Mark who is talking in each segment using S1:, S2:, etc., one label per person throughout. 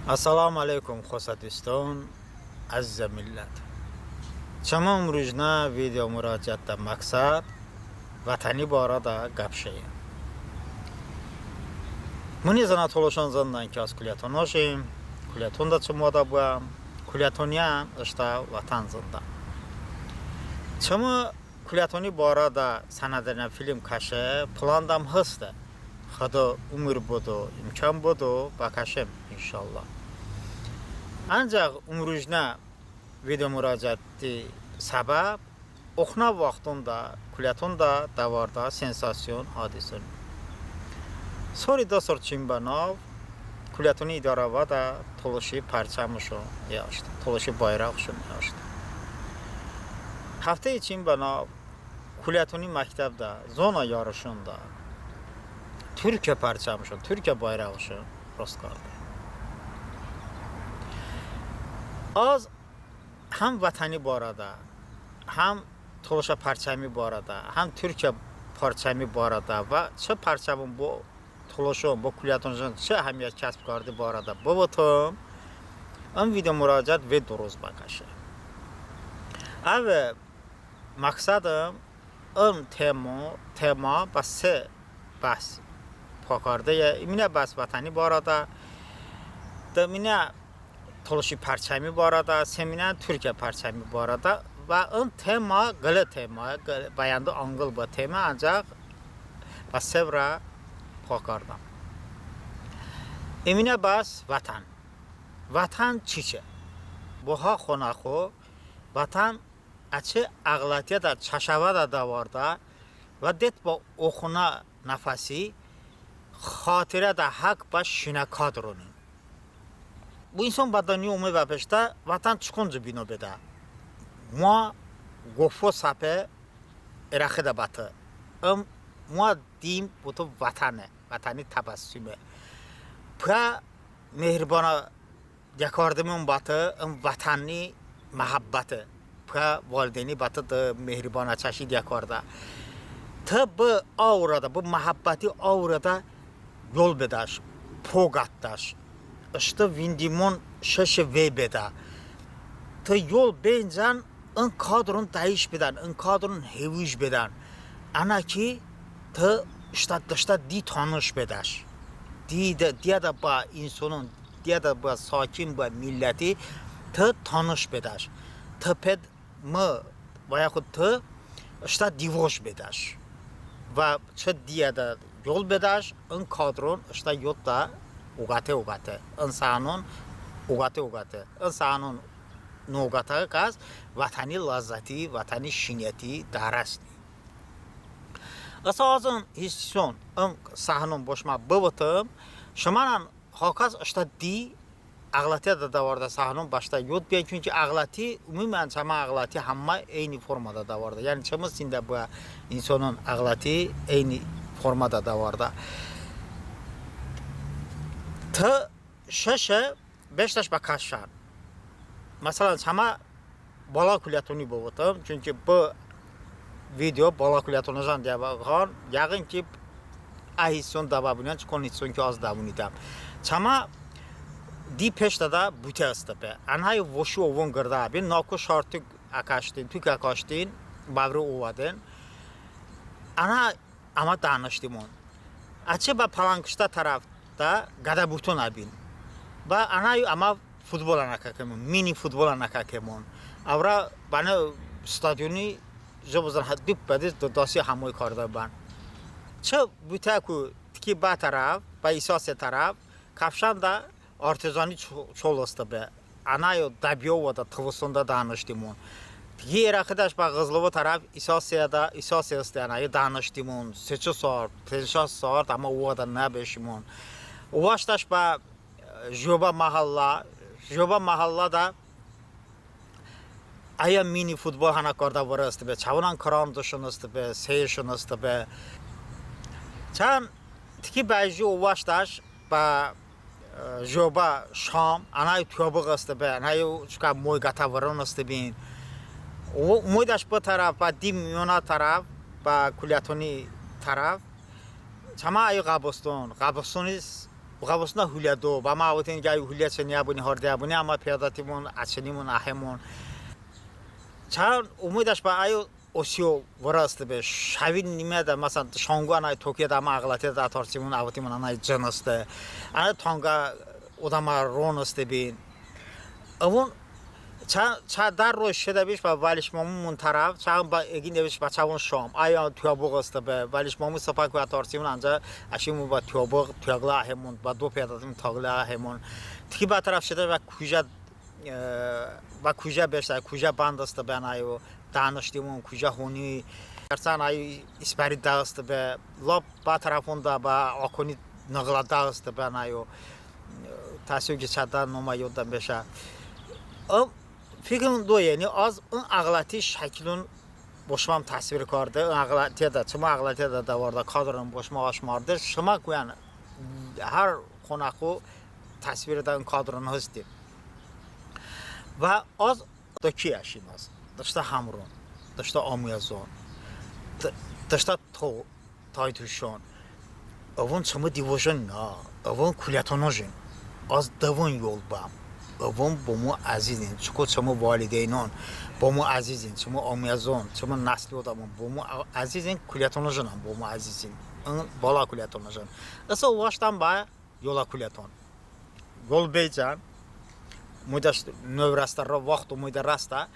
S1: Assalomu alaykum xo'sadiston, aziz millat. Chama umrujna video murojaatda maqsad vatani borada gapshaya. Muni zana toloshan zandan ki az kuliyaton noshim, kuliyaton da chmoda buam, kuliyatoniyam ishta vatan zanda. Chama kuliyatoni borada sanadana film kashe plandam hasta. Xada umr bodo, imkan bodo bakashem inşallah. Ancaq umrujna video müracaəti səbəb oxuna vaxtında kuliyatonda davarda sensasyon hadisə. Sonra da Çimbanov kuliyatoni idarava da toluşi parçamışo yaşdı. Toluşi bayraqşun yaşdı. Hafta Çimbanov kuliyatoni məktəbdə zona yarışında Türkiye parçamışo, Türkiye bayraqşun rost qaldı. Az هم وطنی بارده هم تلاش پرچمی بارده هم ترکیه پرچمی بارده و چه پرچمون با تلاشون با کلیتونشون چه اهمیت کسب کرده بارده بابتم این ویدیو مراجعت و درست بکشه اوه مقصدم این تما بس سه بس پاکارده ایمینه بس وطنی بارده دمینه تلاشی پرچمی بارده سمینه ترکیه پرچمی بارده و اون تما غلط تما بیانده انگل با تما ancaq با sevra پاکاردم ایمینه بس وطن چیچه بوها خوناخو وطن اچه اغلطیه دا چشوه دا دوارده و دیت با اخونا نفسی خاطره دا حق با شینکاد رونی Bu insan badani umu ve peşte vatan çıkınca bino beda. Mua gofo sape eraxe da batı. Mua diyeyim bu da vatani tabassüme. Pa mehribana yakardımın batı, vatani mahabbati. Pa valideni batı da mehribana çeşit yakarda. Bu aurada, bu mahabbati aurada yol bedaş, pogattaş. İşte Vindimon şaşı ve beda. Ta yol bencan ın kadrun değiş beden, ın kadrun heviş beden. Ana ki ta işte di tanış bedaş. Diye da ba insanın, diye da ba sakin ba milleti ta tanış bedaş. Ta ped mı veyahut ta işte divoş bedaş. Ve çe diye da yol bedaş, ın kadrun işte yol da उगाते इंसानों उगाते इंसानों नोगाता काज वतनी लज्जती वतनी शिनियती दारस्नी असआजन हिस्सन साहनों बोशमा बवतम şumanan hakas işte di ağlatiya da davarda sahanın başta yod bir çünkü ağlati umumen çama ağlati hamma aynı formada davarda yani çamız sinde bu insanın ağlati aynı formada davarda تا شش beştaş bakışan. Mesela sama bala kulyatoni boğutum çünkü bu video bala kulyatonudan diye bakın yakın ki ahisson davabından kondisyon ki az davunidam. Sama di peşte da büte astape. Anhay voşu ovun gırda bin nako şartık akaştın, tük akaştın, bavru ovadın. Ana ama danıştım on. Açı ba palankışta taraf da gada butun abin. Ba ana ama futbol anakakemon, mini futbol anakakemon. Avra bana stadyonu jobuzan hadip badiz do dasi hamoy karda ban. Çe butaku tiki ba taraf, ba isase taraf, kafşan da artizani çolosta be. Ana yo dabiyo da tavusunda danıştımon. Yer arkadaş ba Qızılova taraf İsasiya isteyanayı danıştımon. 3 saat, 5 saat ama o da ne beşimon. Ulaştaş ba Joba mahalla da aya mini futbol hana karda varastı be. Çavunan karam dışınızdı be, seyişinizdi be. Çan tiki bajı ulaştaş ba Joba Şam anay tüyabığızdı be. Anay çıka moy gata varanızdı bin. Moydaş bu taraf ba Dimyona taraf ba Kulyatoni taraf. Çama ayı Qabuston. Qabustoniz بخواسته هولی دو با ما وقتی که هولی چنیا بونی هرده بونی اما پیاداتیمون اچنیمون اهمون چند امیدش با ایو اوسیو وراست به شوین نیمه ده مثلا شانگو انای توکیو ده ما اغلاطی ده تارسیمون اوتیمون انای جنسته انای تانگا odama roneste bin. Avun ça dar roş şedebiş ve valişmamın taraf ça ba egin deviş ba çavun şam aya tüyabık asta be valişmamın sapak ve tarsimun anca aşimu ba tüyabık tüyagla hemun ba do pedadım tagla hemun tiki ba taraf şede ve kuja beşta kuja band asta ben ayo danıştımın kuja honi dersen ay ispari dağıstı be lop ba tarafında ba akoni nagla dağıstı ben ayo tasvir ki çadan noma yoldan beşa fikrim دو یعنی از اون اغلاطی شکلون باشم تصویر کرده اون اغلاطی دا چما اغلاطی دا دوارده کادرم باشم آشمارده شما کویان هر خونخو تصویر دا اون کادرن هستی و از دکی اشین است داشته همرون داشته آمیازون داشته تایتوشون اون چما دیوژن نه اون کلیتونوژن از دوون یول بام اوم بومو عزیزین چکو چمو والدینان بومو عزیزین چمو آمیازون چمو نسلی آدمون بومو عزیزین کلیتون جنم بومو عزیزین اون بالا کلیتون جن اصلا واشتم با یولا کلیتون یول بیجان مودش نورسته را وقت و مود راسته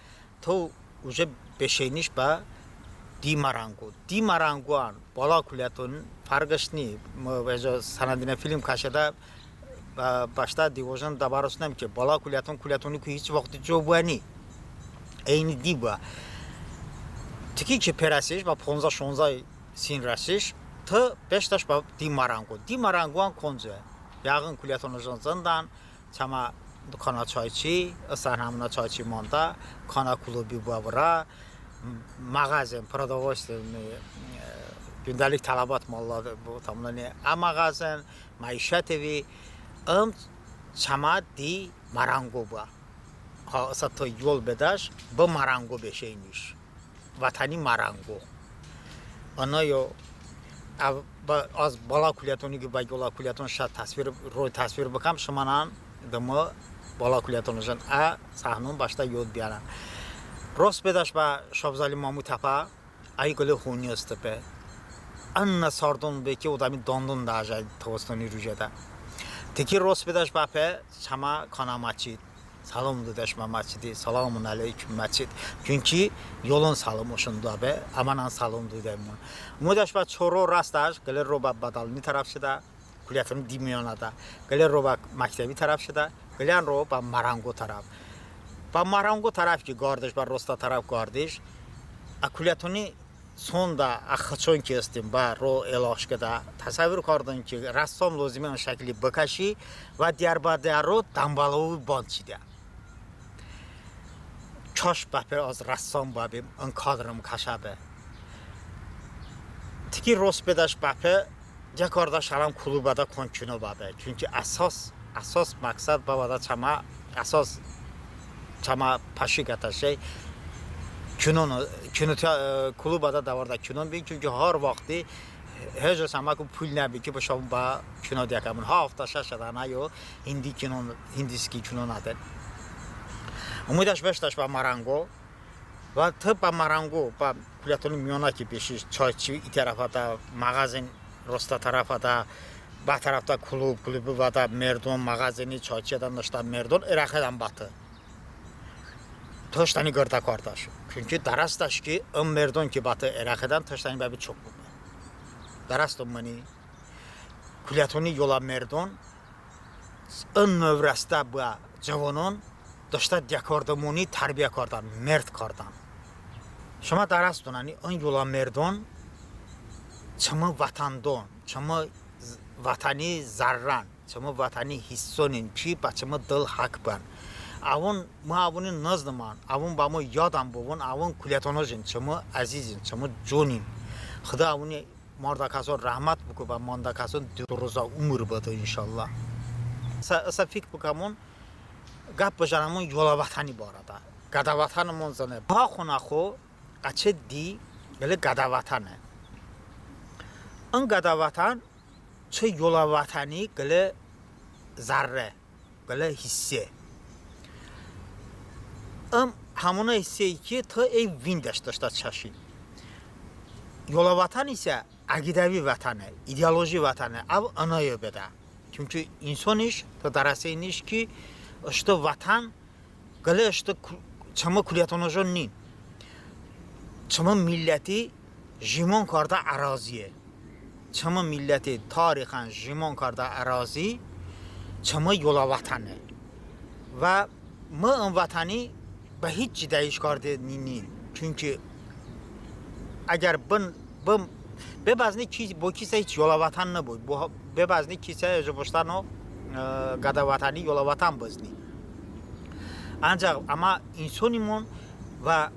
S1: تو اوجه بشینیش با دی مرانگوان بالا کلیتون فرقش نی وجه سندین فیلم کشیده başta diyorsun da barosnem ki bala kulyatonu ki hiç vakti cobani aynı diba tiki ki perasiş ba ponza şonza sin rasiş ta beştaş ba di maranguan konca yağın kulyatonu zondan çama kana çayçı asan hamna çayçı monda kana klubi bavra mağazin продовольственный gündəlik tələbat malları bu tamamlanan a mağazin maişət evi çama di marango ba ha asa to yol bedaş bu marango beşeymiş vatani marango ana yo az bala kulyatoni ki baygola kulyaton şat tasvir bakam şamanan demo bala kulyatonujan a sahnun başta yol biyaran rost bedaş ba şabzali mamu tapa ay gole huni astepe anna sardon beki odami dondun da ajay tostoni rujada Teki Rosbedaş bape çama kana maçid. Salam dudaşma maçidi. Selamun aleyküm maçid. Çünkü yolun salım oşunda be. Amanan salam dudayım. Mudaş ba çoro rastaş. Gelir roba badalni taraf şida. Kulyatın dimiyonada. Gelir roba maktebi taraf şida. Gelir roba marango taraf. Ba marango taraf ki gardiş ba rosta taraf gardiş. Kulyatını sonda axçon ki istim ba ro eloshkada tasavvur kardın ki rassom lozimi on şekli bakashi va Diyarbakır'ro dambalovi bonchida çoş baper az rassom babim on kadrım kashabe tiki rosbedaş baper jakarda sharam klubada konchuno babe çünkü asas maksad babada çama asas çama paşigata şey kino klubada da var da kino bin çünkü her vakti her zaman ki pul nebi ki başım ba kino diye kamun hafta şaşadan ayo hindiski kino naden umudaş beştaş ba marango ve tıp ba marango ba kulyatonu miyona ki beşi çayçı itarafata mağazin rosta tarafata ba tarafta klubu va da merdon mağazini çayçıdan da merdon Irak'dan batı Taştani gırda kardeş. Çünkü darastaş ki merdon ki batı Irak'dan taştani babi çok bu. Darastom mani kulyatoni yola merdon ön növrasta bu cavanın dışta diyakordamoni terbiye kardan mert kardan. Şama darastonani ön yola merdon çama vatandon çama vatani zarran çama vatani hissonin ki çama dil hak ban. Avun muavinin nazdıman, avun bamu yadam buvun, avun kulyatonojen, çamı azizin, çamı jonin. Xda avuni marda kason rahmat buku ba manda kason duruza umur bada inşallah. Asa fik bukamun gap bajanamun yola vatani barada. Gada vatanımın zane. Ha xonakho açı di gele gada vatanı. An gada vatan çı yola vatani gele ذره گله حسه همون حسه ای که تا ای ویندش داشته چشید yola vatan ise akidevi vatanı, ideoloji vatanı, av anayı beda. Çünkü insan iş, da darası iş ki işte vatan, gale işte çama kuliyatonojon nin. Çama milleti jimon karda araziye. Çama milleti tarihen jimon karda arazi, çama yola vatanı. Ve mı vatanı به هیچ جدایش کرده نین. Çünkü اگر به بازنی کی با کیسه هیچ یولا وطن نبود به بازنی کیسه جبشتن و گدا وطنی یولا وطن بزنی ancak ama insanimun ve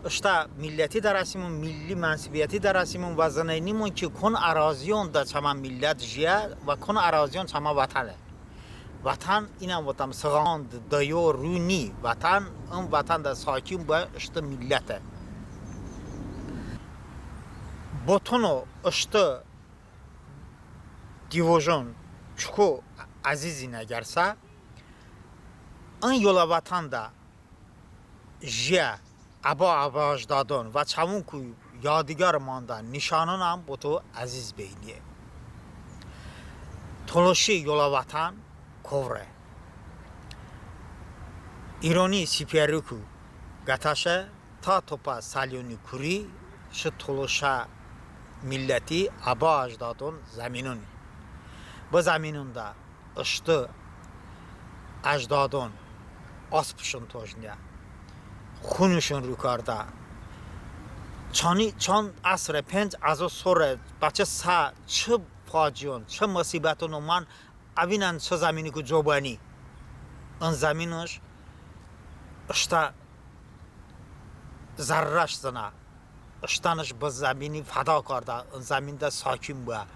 S1: işte milleti darasımın milli mensubiyeti darasımın ve zanaynimun ki kon araziyon da çama millet jiye ve kon araziyon çama vatanı vatan inen vatan sığan dayo runi vatan vatan da sakin bu işte millete بوتونو اشته دیوژن چکو عزیزی نگرسه این یولا وطن دا جیه ابا اجدادان و چمون که یادگار مانده نشانان هم بوتو عزیز بینیه تلوشی یولا وطن کوره ایرانی سیپیری که گتاشه تا توپا سالیونی کوری شو تلوشه milleti aba ajdadın zeminun. Bu zeminunda işte ajdadın aspışın tojniya. Xunuşun yukarıda. Çan asre penc az o sonra bache sa çı faciyon, çı musibetun man avinan çı zemini ku cobani. An zeminus işte zarraş zana. اشتانش با زمینی فدا کرده اون زمین دا ساکن بود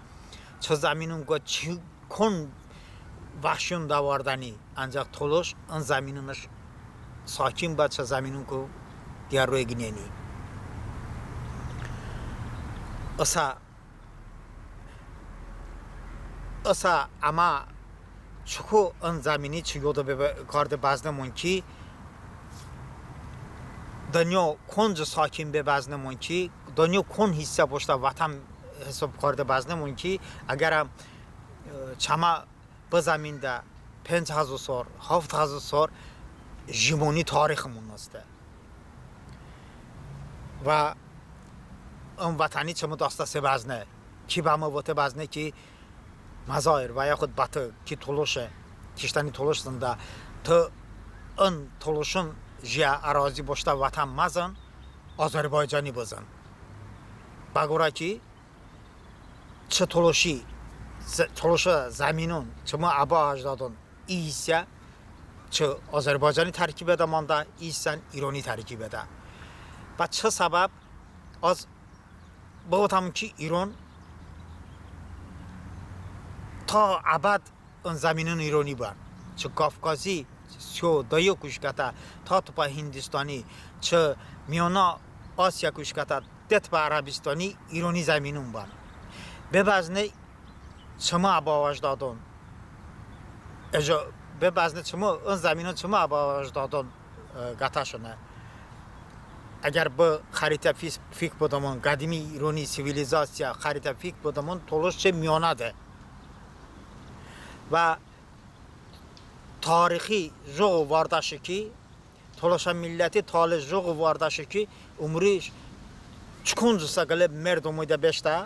S1: چه زمینون که چی کن وحشون داوردنی انجام طولش اون زمینونش ساکن بود چه زمینون که دیار روی گنینی اصا اما چکو اون زمینی چی یودا کرده بازنمون کی دنیا کنج ساکن به بزنمون کی دنیا کن حصه پشت وطن حساب کرده بزنمون کی اگر چما به زمین ده 5000 سال 7000 سال ژیمونی تاریخمون است و اون وطنی چما داسته سه بزنه کی به ما وقت بزنه کی مزایر و یا خود بات کی تلوشه کشتنی تلوش زنده تا اون تلوشون جیا اراضی باشته وطن مزن آذربایجانی بزن بگوره که چه تلوش زمینون چه ما ابا اجدادون ایسه چه آذربایجانی ترکیب ده مانده ایسن ایرانی ترکیب ده و چه سبب از بگوتم که ایران تا ابد اون زمینون ایرانی بان چه کافکازی چه دایو کشکتا تا تو پا هندستانی چه میانا آسیا کشکتا دت پا عربستانی ایرانی زمینون بان به بزنه چما ابا اجدادون به بزنه چما اون زمینون چما ابا اجدادون گتاشونه اگر به خریطه فکر بدمون قدیمی ایرانی سیویلیزاسیا خریطه فکر بدمون طولش چه میانه ده و تاریخی جوغ وارداشه کی طولش milleti تال جوغ وارداشه کی عمریش چکنجسا گله مرد اومده بشته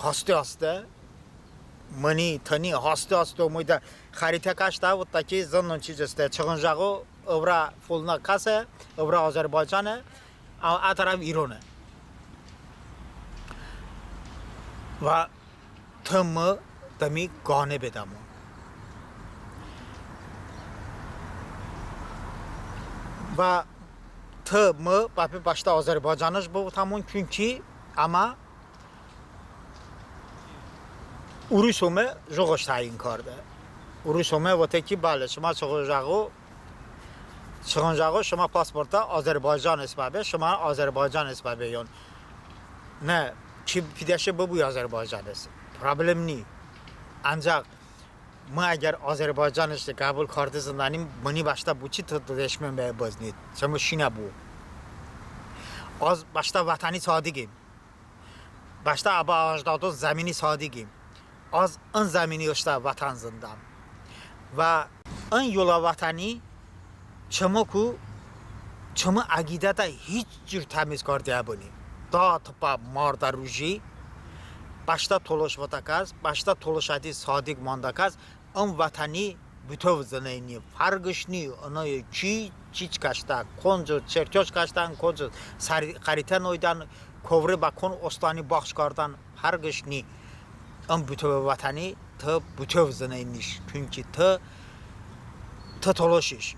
S1: هسته منی تنی هسته اومده خریطه کشته و تا که زنون چیزسته چکنجاغو اورا فولنا کاسه اورا آذربایجانه اطراف ایرانه و تمی گانه بدمون و باپی başta Azerbaycan'ız bu tamam çünkü ama Urusome jogoş tayin kardı. Urusome وقتی که بله شما چغنجاغو شما پاسپورتا آذربایجان اسبابه شما آذربایجان اسبابه یون نه کی پیداشه ببوی آذربایجان است پرابلم نی ancak ما اگر آذربایجانش قبول کرده زندانی منی باشتا بوچی تو دشمن به بزنید چما شینه بو از باشتا وطنی صادقیم باشتا ابا اجدادو زمینی صادقیم از ان زمینی اشتا وطن زندم و ان yola وطنی چما کو چما عقیده تا هیچ جور تمیز کرده بونی دا تپا ماردا روژی باشتا تولش وطکاز باشتا تولشادی صادق ماندکاز ان وطنی بتو زنینی فرقش نی اونای چیچ کاشتا کنجو چرچوش کاشتن کنجو خریطه نویدن کوره با کن استانی باخش کردن فرقش نی ان بتو وطنی تا بتو زنینیش çünkü تا تولشش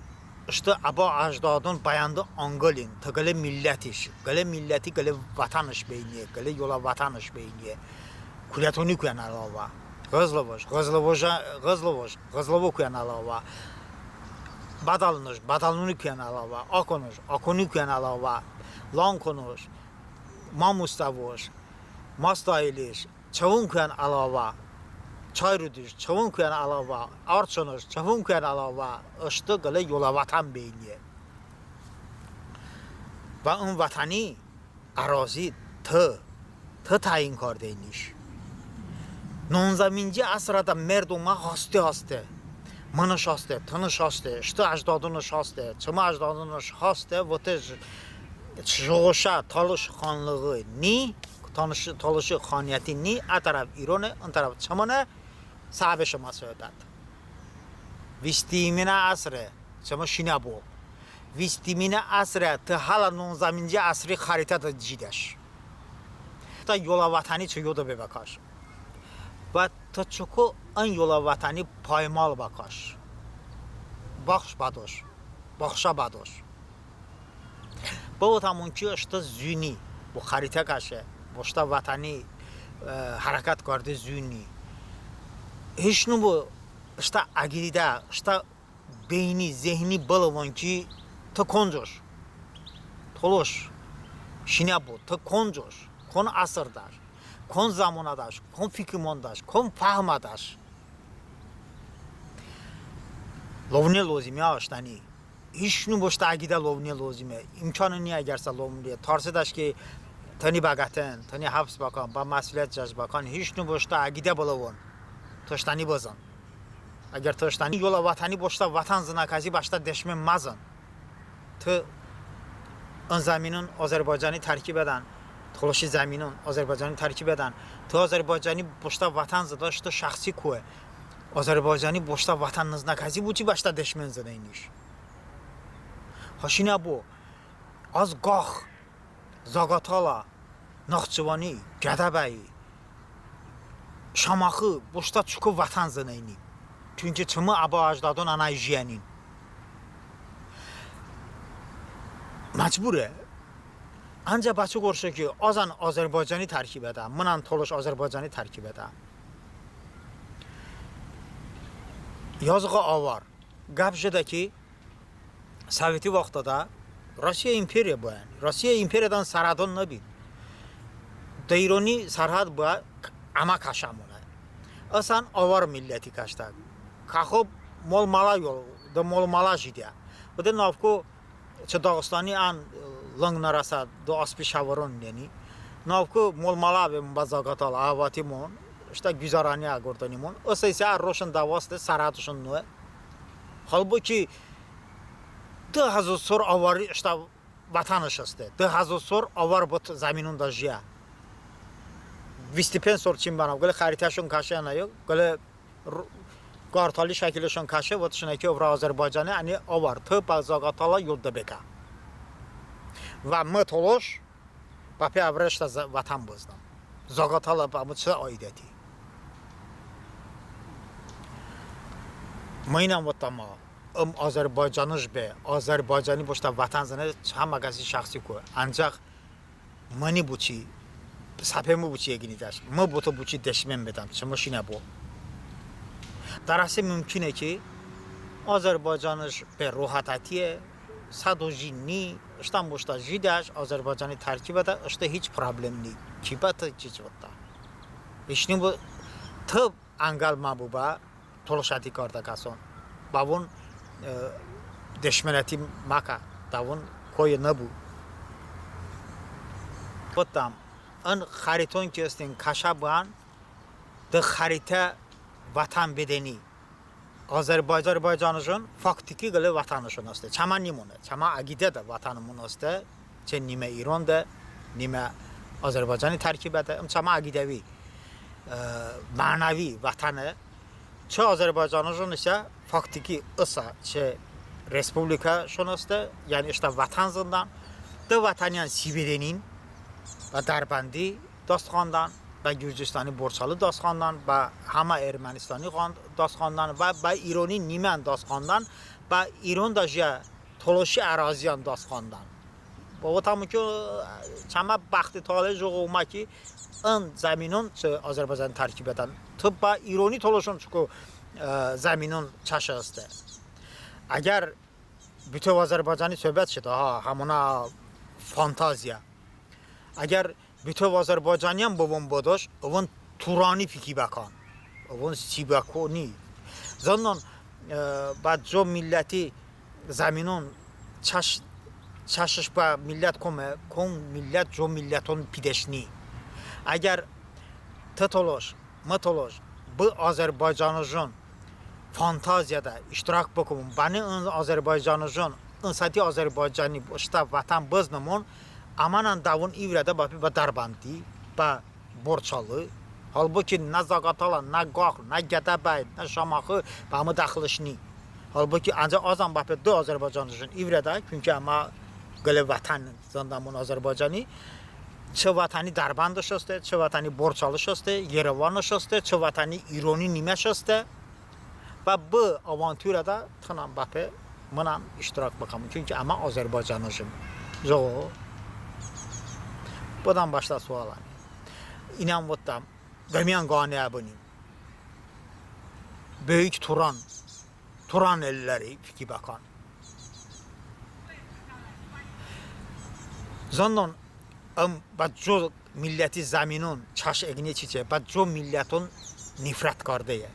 S1: işte aba ajdadın bayandı Angolin, ta gale milletiş, gale milleti gale vatanış beyniye, gale yola vatanış beyniye. Kulyatoni kuyan alava, Gazlavoş kuyan alava, Badalını kuyan alava, Akonu kuyan alava, Lankonuş, Mamustavoş, Mastayiliş, Çavun kuyan alava, Çayruduş, çavun kuyan alava, Arçonuş, çavun kuyan alava, işte gale yola vatan beyniye. و اون وطنی اراضی تا تعیین کرده اینیش 19. asrda merduma hasta منش هسته تنش هسته اشته اجدادونش هسته چما اجدادونش هسته و جوشا تالش خانlığı نی تالش خانیتی نی ا طرف ایرانه اون طرف چمانه صاحب شما سعادت 20 asr چما شینا بو 20 asr تا حالا 19. asri خریطه دا جیدش تا yola وطنی چیوده ببکاش و تا چکو ان yola وطنی پایمال بکاش باخش بداش باخشا بداش با همون که اشتا زونی با خریطه کشه باشتا وطنی حرکت کرده زونی هیچ نو با اشتا عقیده اشتا beyni zihni balvan ki ta koncoş toloş şine bu ta koncoş kon asırdaş kon zamanadaş kon fikrimondaş kon fahmadaş lovne lozim ya ashtani hiç nu boşta agide lovne lozime imkanı niye egerse lovne tarsedaş ki tani bagaten tani hapis bakan ba mas'uliyet caz bakan hiç nu boşta agide balavon toştani bazan اگر توشتانی yola وطنی باشتا وطن زنکازی باشتا دشمن مزن تو اون زمینون آذربایجانی ترکیب بدن تلاشی زمینون آذربایجانی ترکیب بدن تو آذربایجانی باشتا وطن زداشت شخصی کوه آذربایجانی باشتا وطن زنکازی بودی باشتا دشمن زنه اینیش هاشینا بو از گاخ زاگاتالا ناخچوانی گدبایی شاماخı باشتا چکو وطن زنه اینی çünkü çımı aba ajdadon ana jiyanin mecbure anca başı gorşu ki azan Azerbaycanı terkib eda mınan toloş Azerbaycanı terkib eda yazığı avar gabjeda ki Sovyeti vaxtada Rusiya imperiya bu yani Rusiya imperiyadan saradon nabid daironi sarhad bu ama kaşamuna asan avar milleti kaşta Kaxob mol mala yol, da mol mala jidia. Bu da navko çe Dağıstani an lang narasa do aspi şavaron yani. Navko mol mala ve bazagatal avatimon, işte güzarani agortanimon. O ise roşan davaste saratuşun no. Halbuki ده هزار سور آواری işte vatanış است. ده هزار سور آوار بود زمینون da jia. 25 سور چیم بنام. گله خریطهشون کاشه نیو. گله Qartali şəkilləşən kaşı və tışınaki övrə Azərbaycanı ani avar tıp azaqatala yolda beka. Və mı toloş bapi avrəşdə vatan bozdam. Zaqatala bağımçı aidəti. Məynən vətama Azərbaycanıj be, Azərbaycanı boşda vatan zənə hamaqası şəxsi ko. Ancaq məni buçi sapemu buçiyə ginidaş. Mı butu buçi deşmən bedam. Çmoşina bu. درسته ممکنه که آذربایجانش به راحتیه صدوجینی اشتم باشد جیدش آذربایجانی ترکیب ده اشته هیچ پرابلم نی کیبات چیز وقتا ایشنی با تب انگل مبوبا تولشاتی کرده کسان باون دشمنتی مکه داون کوی نبود بودم ان خریطون که استین کشابان ده خریطه وطن بدنی Azərbaycanın faktiki gələ vətəndaşınızdır. Çəmə nimunə, çəmə əqidə də vətənimizdir. Çə nimə İrandır, nimə Azərbaycanı tərkib edir. Çəmə əqidəvi, mənəvi vətəni. Çə Azərbaycanın isə faktiki isə çə respublika şunuzdur. Yəni işte vətən zindan. Da vətəniyən Sibirinin və Dərbəndi Dastxandan و گرجستانی برچاlı داستخواندن و همه ارمنستانی داستخواندن و ایرانی نیمن داستخواندن و ایران داشته تلاشی اراضیان داستخواندن با تمام که چما وقت تاله جو اومد که این زمینون چه آذربایجان ترکیب بدن تو با ایرانی تلاشون چکو زمینون چشه است اگر بیتو آذربایجانی صحبت شده ها همونا فانتازیا اگر بیتو آذربایجانی هم بابون بودش اون تورانی فیکی بکن اون سیبکونی زندان بعد جو ملتی زمینون چشش با ملت کم ملت جو ملتون پیدشنی اگر تطلاش مطلاش به آذربایجانجون فانتازیادا اشتراک بکنم بانی اون آذربایجانجون اون ساتی آذربایجانی باشته وطن بزنمون Amanın davun İvrədə və Dərbəndi və Borçalı. Halbuki nə Zaqatala, nə Qax, nə Gədəbəy, nə Şamaxı və hamı daxilişini. Halbuki ancaq azam bəpə də Azərbaycan üçün İvrədə, çünki amma qılı vətən zandamun Azərbaycanı çı vətəni Dərbənd şəstə, çı vətəni Borçalı şəstə, Yerevan şəstə, çı vətəni İroni nimə şəstə və bu avantürədə tınam bəpə mənəm iştirak bakamı. Çünki amma Azərbaycan üçün. Zoğu. Buradan başla sualar. İnan vətəm, qəmiyan qaniyə bunun. Böyük Turan elləri fiki bakan. Zandan bacco milleti zaminun çaş egne çiçe, bacco milletin nifret kardıya.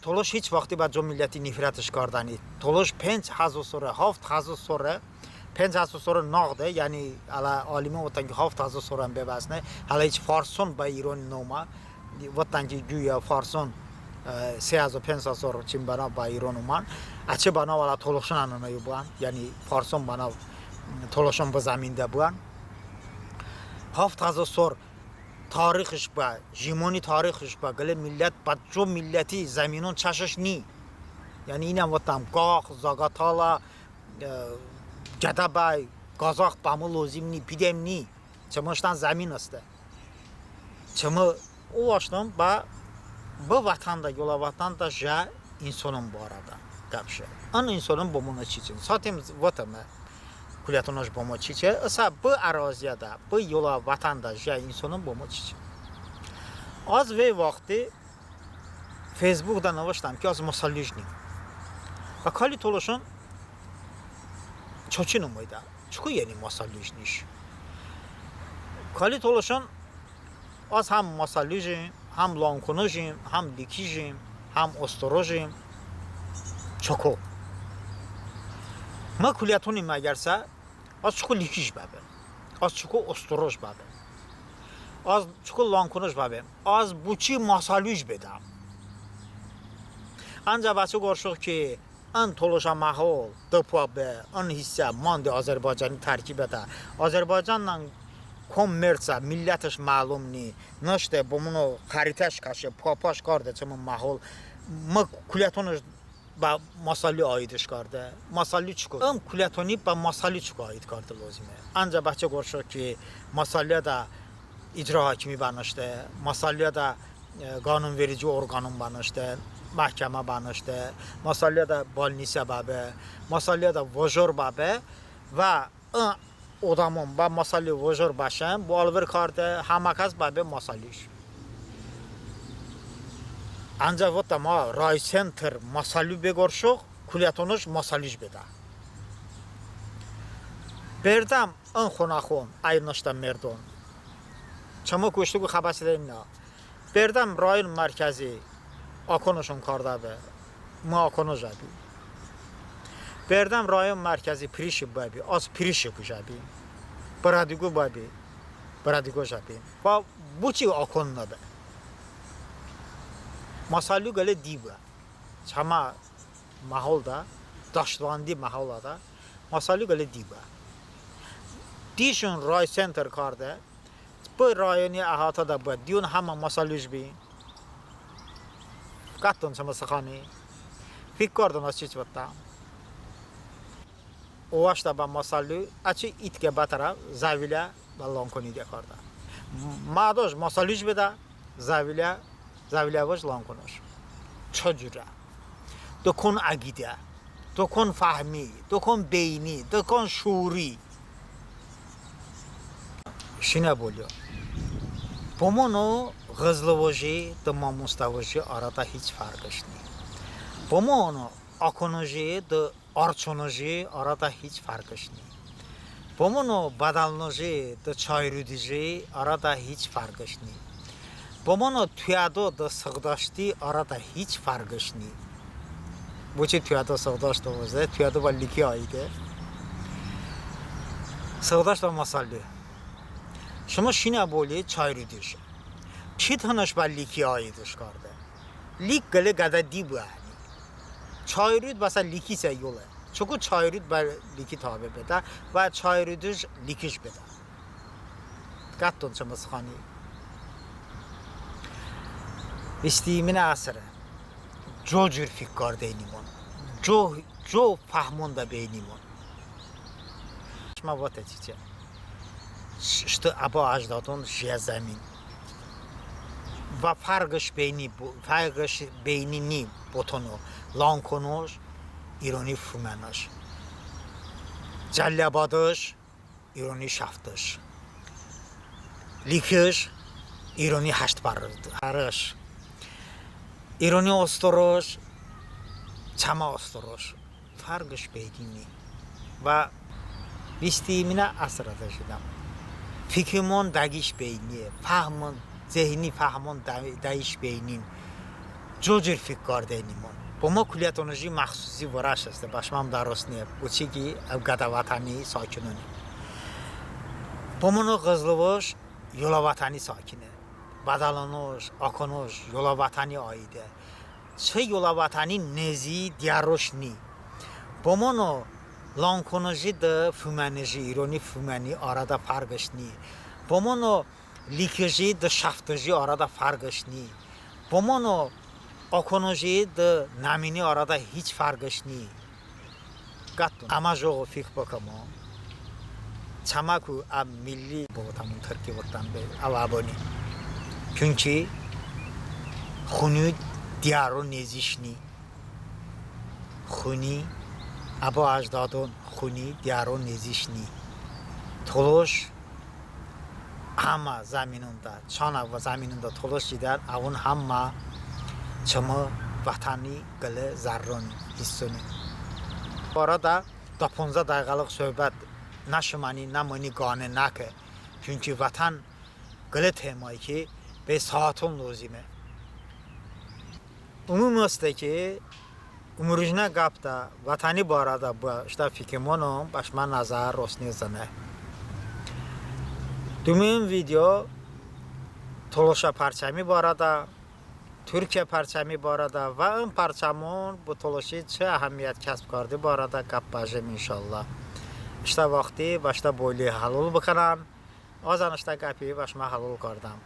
S1: Toloş hiç vakti bacco milleti nifretiş kardani. Toloş 5 hazı sonra, 7 hazı sonra 5 hazı sonra nağdı, yani ala alimi vatan ki 7 hazı sonra bebasne, hala hiç Farson ba İran noma, vatan ki güya Farson 3 hazı 5 hazı sonra çim bana ba İran oman, açı bana valla toluşun ananayı buan, yani Farson bana toluşun bu zaminde buan. 7 hazı sonra tarixش با جیمانی تاریخش با گله ملت بچو ملتی زمینون چشش نی یعنی اینم وقتم گاخ زاگاتالا گدابای قازاق بامو لازم نی پیدم نی چماشتن زمین است چما او واشتم با وطن da yola vatan da ja insanın bu arada kapşı an insanın bomuna çiçin satem vatanı Kulyatonoş bomo çiçe, asa bu araziyada, bu yola vatandaş ya insanın bomo çiçe. Az ve vakti Facebook'da navştam ki az masallijni. Ve kali toluşun çoçinu muyda? Çünkü yeni masallijniş. Kali toluşun az hem masallijim, hem lankonojim, hem dikijim, hem ostorojim. Çoko. ما کلیتونی مگرسه از چکو لیکیش ببین از چکو استروش ببین از چکو لانکونش ببین از بوچی مسالوش بدم انجا بچه گرشوق که ان تولوشا محول دپوا به ان حصه ماند آذربایجانی ترکیب ده آذربایجانdan kommersa milletش معلوم نی نشته بمونو خریتش کشه پاپاش کرده چمون محول ما کلیتونش با مسالی آیدش کرده مسالی چیکو ام کلیتونی با مسالی چیکو آید کرده لازمه انجا بچه گرشو که مسالی دا اجرا حاکمی بناشته مسالی دا قانون verici organın بناشته محکمه بناشته مسالی دا بالنیسه بابه مسالی دا وجور بابه و odamın با مسالی وجور باشن bu alver کرده همکاز بابه مسالیش Ancaq o da ma Ray Center masalli begorşuq, kulyatonuş masaliş beda. Berdam an xonaxon aynaşda merdon. Çama koştu bu xabasida imna. Berdəm rayon mərkəzi Akonuşun kardabe, ma Akonuş abi. Berdəm rayon mərkəzi Prişib babi, az Prişib jabi. Bradigo babi, Bradigo jabi. Va bu çi Akonuna be. Masallu gale diba. Çama maholda, daşvandi maholada, masallu gale diba. Dişun ray center karda, bu rayoni ahata da bu. Diyon hama masalluj bi. Kattun sama sakhani. Fik kardon az çiç batta. Ovaşta ba masallu, açı itke batara zavila ballon koni de karda. Madoj masalluj beda, zavila voj lan konoş. Çocura. Dokun agide. Dokun fahmi, dokun beyni, dokun şuuri. Şine boluyor. Pomonu gızlıvoji da mamustavoji arada hiç farkış değil. Pomonu akonoji da arçonoji arada hiç farkış değil. Pomonu badalnoji da çayrüdici arada hiç farkış değil. Pomonu tüyado da sığdaşti arada hiç farkış değil. Bu çi tüyado sığdaş da olsa tüyado var liki aydı. Sığdaş da masallı. شما شینا بولی چای رو دیش چی تنش با لیکی آیدش کرده لیک گله گده دی بوهنی چای رود بسا لیکی سه یوله چکو چای رود بر لیکی تابه بده و چای رودش لیکیش بده گتون شما سخانی استیمین اثره جو جور فکر دینیمون جو فهمون دا بینیمون شما واته چیچه что aba ajdadın şiyə zəmin və fərqış beynini botonu lankonoş ironi fümənəş cəllabadış ironi şaftış likiş ironi haşt barış ironi ostoroş çama ostoroş fərqış beynini və bistimine asradışıdam fikrimon dagiş beyni, fahmon, zihni fahmon dagiş beynin, cocur fikr denimon. Bu ma kuliyatonji maxsusi varaş است. Başmam darost niye? Bu çiki ev gadavatani sakinoni. Pomonu qızlıvoş yolavatani sakine. Badalanoş, akonoş yolavatani ayide. Çe yolavatani nezi diyaroşni. Pomonu لانکونجی د فومنجی ایرانی فومنی آرادا فرقش نی بمانو لیکجی د شفتجی آرادا فرقش نی بمانو آکونجی د نامینی آرادا هیچ فرقش نی گاتون اما جو فکر بکنم چماکو اب ملی بودمون ترکی بودم به اوابانی çünkü خونی دیارو نزیش نی خونی ابا اجدادون خونی دیارو نزیشنی تولوش همه زمینوندا چانا و زمینوندا تولوش دیدن اون همه چما وطنی گله زرون حسونی arada da 15 dəqiqəlik söhbət nəşməni nəməni qane nəkə çünki vətən gile temayı ki be saatun lozime umum است ki umurujna gapta vatani barada bu işte fikrimonu başma nazar rosni zane. Dumin video Tolosha parçami barada Türkiye parçami barada ve ön parçamon bu Toloshi çe ahamiyet kasb kardı barada gap bajim inşallah. İşte vakti başta boyli halul bakaran azan işte gapi başma halul kardam.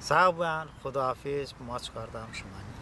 S1: Sağ olun, Xudahafiz, maç kardam şumani.